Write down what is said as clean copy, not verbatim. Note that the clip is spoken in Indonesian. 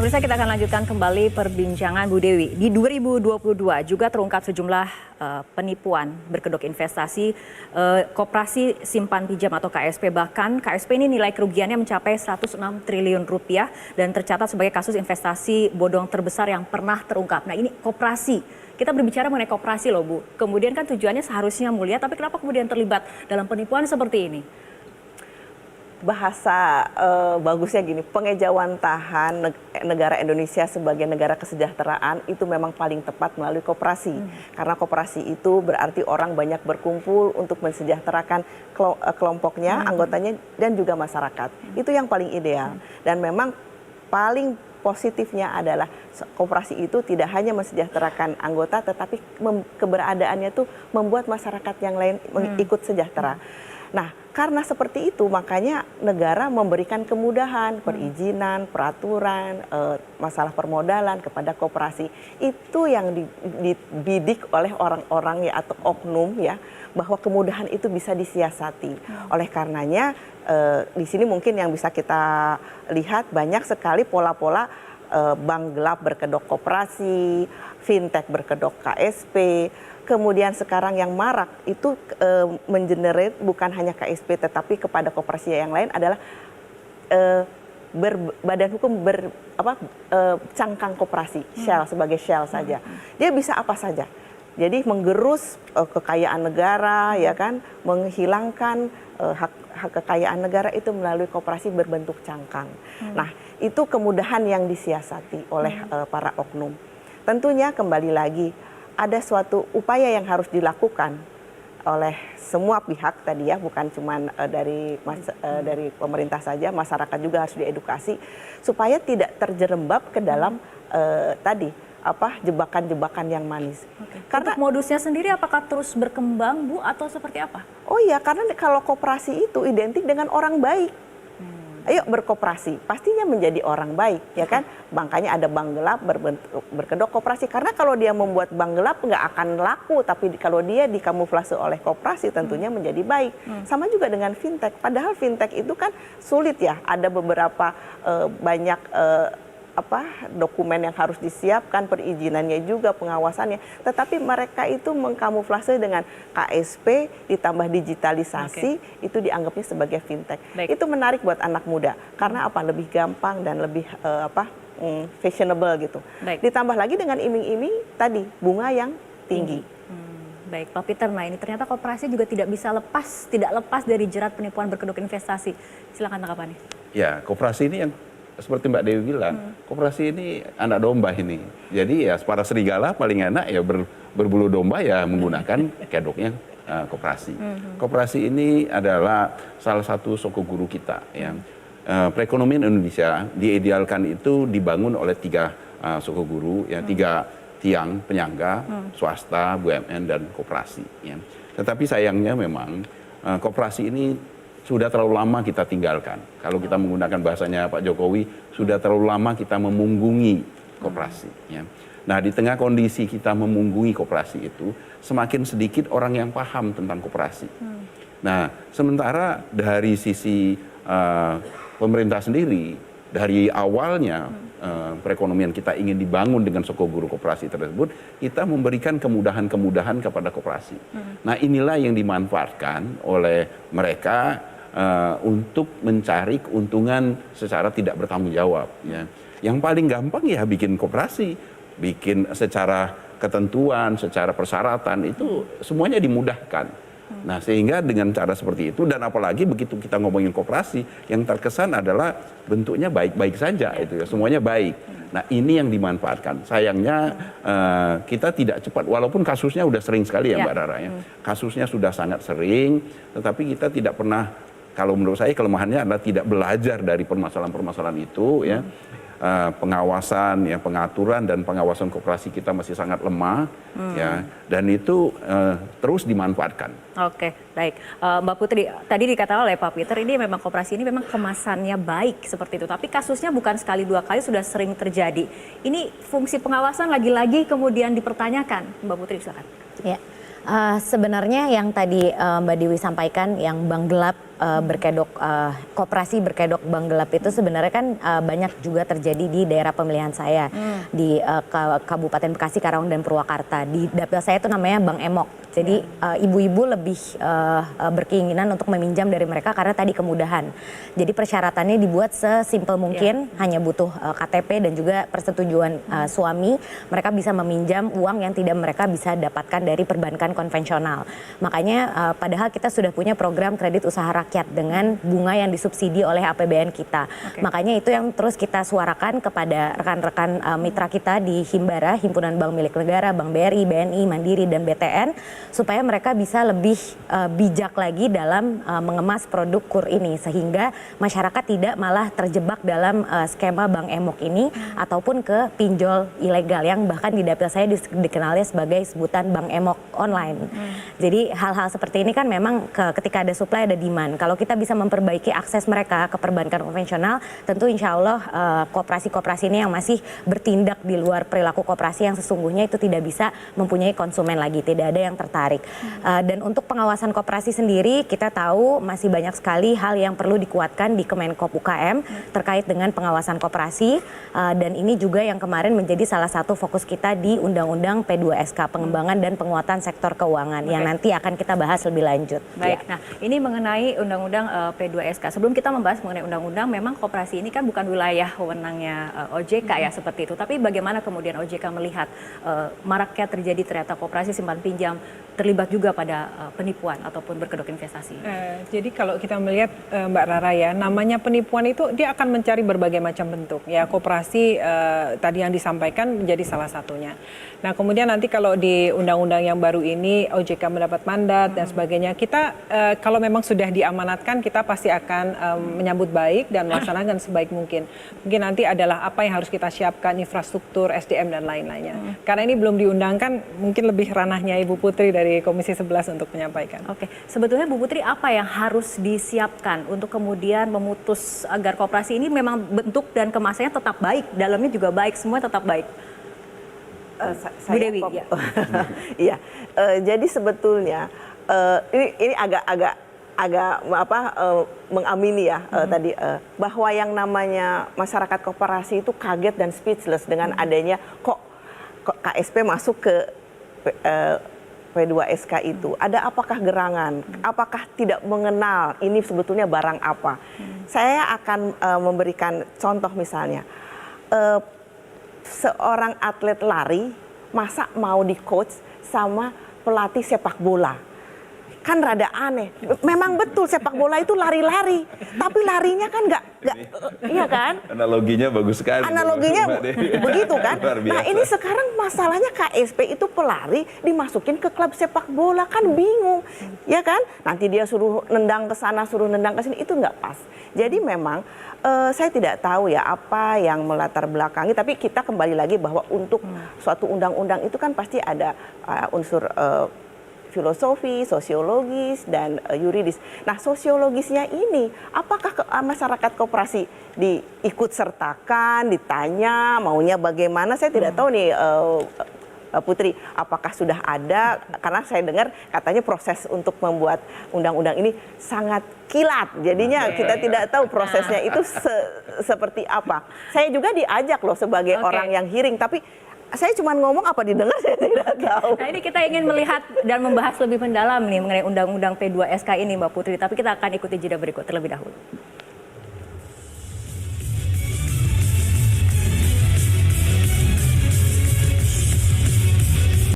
Pemirsa, kita akan lanjutkan kembali perbincangan Bu Dewi. Di 2022 juga terungkap sejumlah penipuan berkedok investasi koperasi simpan pinjam atau KSP. Bahkan KSP ini nilai kerugiannya mencapai 106 triliun rupiah dan tercatat sebagai kasus investasi bodong terbesar yang pernah terungkap. Nah, ini koperasi. Kita berbicara mengenai koperasi loh Bu. Kemudian kan tujuannya seharusnya mulia, tapi kenapa kemudian terlibat dalam penipuan seperti ini? Bahasa bagusnya gini, pengejawantahan negara Indonesia sebagai negara kesejahteraan itu memang paling tepat melalui koperasi. Karena koperasi itu berarti orang banyak berkumpul untuk mensejahterakan kelompoknya, anggotanya, dan juga masyarakat. Itu yang paling ideal. Dan memang paling positifnya adalah koperasi itu tidak hanya mensejahterakan anggota, tetapi keberadaannya itu membuat masyarakat yang lain ikut sejahtera. Nah, karena seperti itu makanya negara memberikan kemudahan, perizinan, peraturan, masalah permodalan kepada koperasi. Itu yang dibidik oleh orang-orang ya atau oknum ya, bahwa kemudahan itu bisa disiasati. Oleh karenanya di sini mungkin yang bisa kita lihat banyak sekali pola-pola bank gelap berkedok koperasi, fintech berkedok KSP. Kemudian sekarang yang marak itu mengenerate bukan hanya KSP tetapi kepada koperasi yang lain adalah badan hukum cangkang koperasi, shell sebagai shell saja. Dia bisa apa saja. Jadi menggerus kekayaan negara, ya kan, menghilangkan hak kekayaan negara itu melalui koperasi berbentuk cangkang. Nah, itu kemudahan yang disiasati oleh para oknum. Tentunya kembali lagi ada suatu upaya yang harus dilakukan oleh semua pihak tadi ya, bukan cuma dari pemerintah saja, masyarakat juga harus diedukasi supaya tidak terjerembab ke dalam jebakan-jebakan yang manis. Karena untuk modusnya sendiri apakah terus berkembang Bu atau seperti apa? Oh iya, karena kalau koperasi itu identik dengan orang baik. Ayo berkoperasi, pastinya menjadi orang baik, ya kan? Makanya ada bank gelap berkedok koperasi. Karena kalau dia membuat bank gelap nggak akan laku, tapi kalau dia dikamuflase oleh koperasi tentunya menjadi baik. Sama juga dengan fintech. Padahal fintech itu kan sulit ya. Ada beberapa banyak dokumen yang harus disiapkan, perizinannya juga, pengawasannya. Tetapi mereka itu mengkamuflase dengan KSP ditambah digitalisasi, itu dianggapnya sebagai fintech. Itu menarik buat anak muda karena apa? Lebih gampang dan lebih fashionable gitu. Ditambah lagi dengan iming-iming tadi bunga yang tinggi. Baik, Pak Peter, nah ini ternyata koperasi juga tidak lepas dari jerat penipuan berkedok investasi. Silakan tanggapannya. Ya, koperasi ini yang seperti Mbak Dewi bilang, koperasi ini anak domba ini. Jadi ya para serigala paling enak ya berbulu domba ya menggunakan kedoknya koperasi. Koperasi ini adalah salah satu soko guru kita. Ya. Perekonomian Indonesia diidealkan itu dibangun oleh 3 soko guru, ya 3 tiang penyangga, swasta, BUMN, dan koperasi. Ya. Tetapi sayangnya memang koperasi ini sudah terlalu lama kita tinggalkan. Kalau kita menggunakan bahasanya Pak Jokowi, sudah terlalu lama kita memunggungi koperasi. Ya. Nah, di tengah kondisi kita memunggungi koperasi itu, semakin sedikit orang yang paham tentang koperasi. Nah, sementara dari sisi pemerintah sendiri, dari awalnya perekonomian kita ingin dibangun dengan soko guru koperasi tersebut, kita memberikan kemudahan-kemudahan kepada koperasi. Nah, inilah yang dimanfaatkan oleh mereka untuk mencari keuntungan secara tidak bertanggung jawab. Ya. Yang paling gampang ya bikin koperasi, bikin secara ketentuan, secara persyaratan itu semuanya dimudahkan. Nah, sehingga dengan cara seperti itu, dan apalagi begitu kita ngomongin koperasi, yang terkesan adalah bentuknya baik-baik saja, itu ya, semuanya baik. Nah, ini yang dimanfaatkan. Sayangnya kita tidak cepat, walaupun kasusnya sudah sering sekali ya Mbak Rara ya. Kasusnya sudah sangat sering, tetapi kita tidak pernah, kalau menurut saya kelemahannya adalah tidak belajar dari permasalahan-permasalahan itu ya. Pengawasan, ya, pengaturan dan pengawasan koperasi kita masih sangat lemah, ya, dan itu terus dimanfaatkan. Oke, baik, Mbak Putri, tadi dikatakan oleh Pak Peter ini memang koperasi ini memang kemasannya baik seperti itu, tapi kasusnya bukan sekali 2 kali, sudah sering terjadi. Ini fungsi pengawasan lagi-lagi kemudian dipertanyakan, Mbak Putri silakan. Ya, Sebenarnya yang tadi Mbak Dewi sampaikan, yang bank gelap berkedok, koperasi berkedok bank gelap itu sebenarnya kan banyak juga terjadi di daerah pemilihan saya di Kabupaten Bekasi, Karawang dan Purwakarta. Di dapil saya itu namanya Bank Emok. Jadi ibu-ibu lebih berkeinginan untuk meminjam dari mereka karena tadi kemudahan. Jadi persyaratannya dibuat sesimpel mungkin, hanya butuh KTP dan juga persetujuan suami. Mereka bisa meminjam uang yang tidak mereka bisa dapatkan dari perbankan konvensional. Makanya padahal kita sudah punya program kredit usaha rakyat dengan bunga yang disubsidi oleh APBN kita. Makanya itu yang terus kita suarakan kepada rekan-rekan mitra kita di Himbara, Himpunan Bank Milik Negara, Bank BRI, BNI, Mandiri, dan BTN, supaya mereka bisa lebih bijak lagi dalam mengemas produk KUR ini, sehingga masyarakat tidak malah terjebak dalam skema Bank Emok ini ataupun ke pinjol ilegal yang bahkan di dapil saya dikenalnya sebagai sebutan Bank Emok online. Jadi hal-hal seperti ini kan memang ketika ada supply ada demand. Kalau kita bisa memperbaiki akses mereka ke perbankan konvensional, tentu insya Allah koperasi-koperasi ini yang masih bertindak di luar perilaku koperasi yang sesungguhnya itu tidak bisa mempunyai konsumen lagi, tidak ada yang tertarik. Dan untuk pengawasan koperasi sendiri, kita tahu masih banyak sekali hal yang perlu dikuatkan di Kemenkop UKM terkait dengan pengawasan koperasi, dan ini juga yang kemarin menjadi salah satu fokus kita di Undang-Undang P2SK, pengembangan dan penguatan sektor keuangan, yang nanti akan kita bahas lebih lanjut. Baik, nah ini mengenai Undang-Undang P2SK. Sebelum kita membahas mengenai Undang-Undang, memang koperasi ini kan bukan wilayah wewenangnya OJK ya seperti itu. Tapi bagaimana kemudian OJK melihat maraknya terjadi ternyata koperasi simpan pinjam terlibat juga pada penipuan ataupun berkedok investasi? Jadi kalau kita melihat Mbak Rara ya, namanya penipuan itu dia akan mencari berbagai macam bentuk. Ya, koperasi tadi yang disampaikan menjadi salah satunya. Nah kemudian nanti kalau di undang-undang yang baru ini OJK mendapat mandat dan sebagainya, kita kalau memang sudah diamanatkan kita pasti akan menyambut baik dan melaksanakan sebaik mungkin. Mungkin nanti adalah apa yang harus kita siapkan, infrastruktur, SDM dan lain-lainnya. Karena ini belum diundangkan, mungkin lebih ranahnya Ibu Putri dari Komisi 11 untuk menyampaikan. Oke, sebetulnya Bu Putri apa yang harus disiapkan untuk kemudian memutus agar koperasi ini memang bentuk dan kemasannya tetap baik, dalamnya juga baik, semua tetap baik? Bu Dewi, ya. Iya, jadi sebetulnya ini agak mengamini ya tadi bahwa yang namanya masyarakat koperasi itu kaget dan speechless dengan adanya kok KSP masuk ke P2SK itu. Ada apakah gerangan? Apakah tidak mengenal ini sebetulnya barang apa? Saya akan memberikan contoh misalnya. Seorang atlet lari, masa mau di-coach sama pelatih sepak bola? Kan rada aneh. Memang betul sepak bola itu lari-lari, tapi larinya kan nggak, iya kan? Analoginya bagus sekali. Analoginya begitu kan? Nah ini sekarang masalahnya KSP itu pelari dimasukin ke klub sepak bola, kan bingung, ya kan? Nanti dia suruh nendang ke sana, suruh nendang ke sini, itu nggak pas. Jadi memang saya tidak tahu ya apa yang melatar belakangi, tapi kita kembali lagi bahwa untuk suatu undang-undang itu kan pasti ada unsur filosofi, sosiologis, dan yuridis. Nah, sosiologisnya ini, apakah masyarakat koperasi diikut sertakan, ditanya, maunya bagaimana? Saya tidak tahu nih, Putri, apakah sudah ada? Karena saya dengar katanya proses untuk membuat undang-undang ini sangat kilat. Jadinya kita tidak tahu prosesnya itu seperti apa. Saya juga diajak loh sebagai orang yang hearing, tapi saya cuma ngomong apa didengar saya tidak tahu. Nah ini kita ingin melihat dan membahas lebih mendalam nih mengenai Undang-Undang P2SK ini Mbak Putri. Tapi kita akan ikuti jeda berikut terlebih dahulu.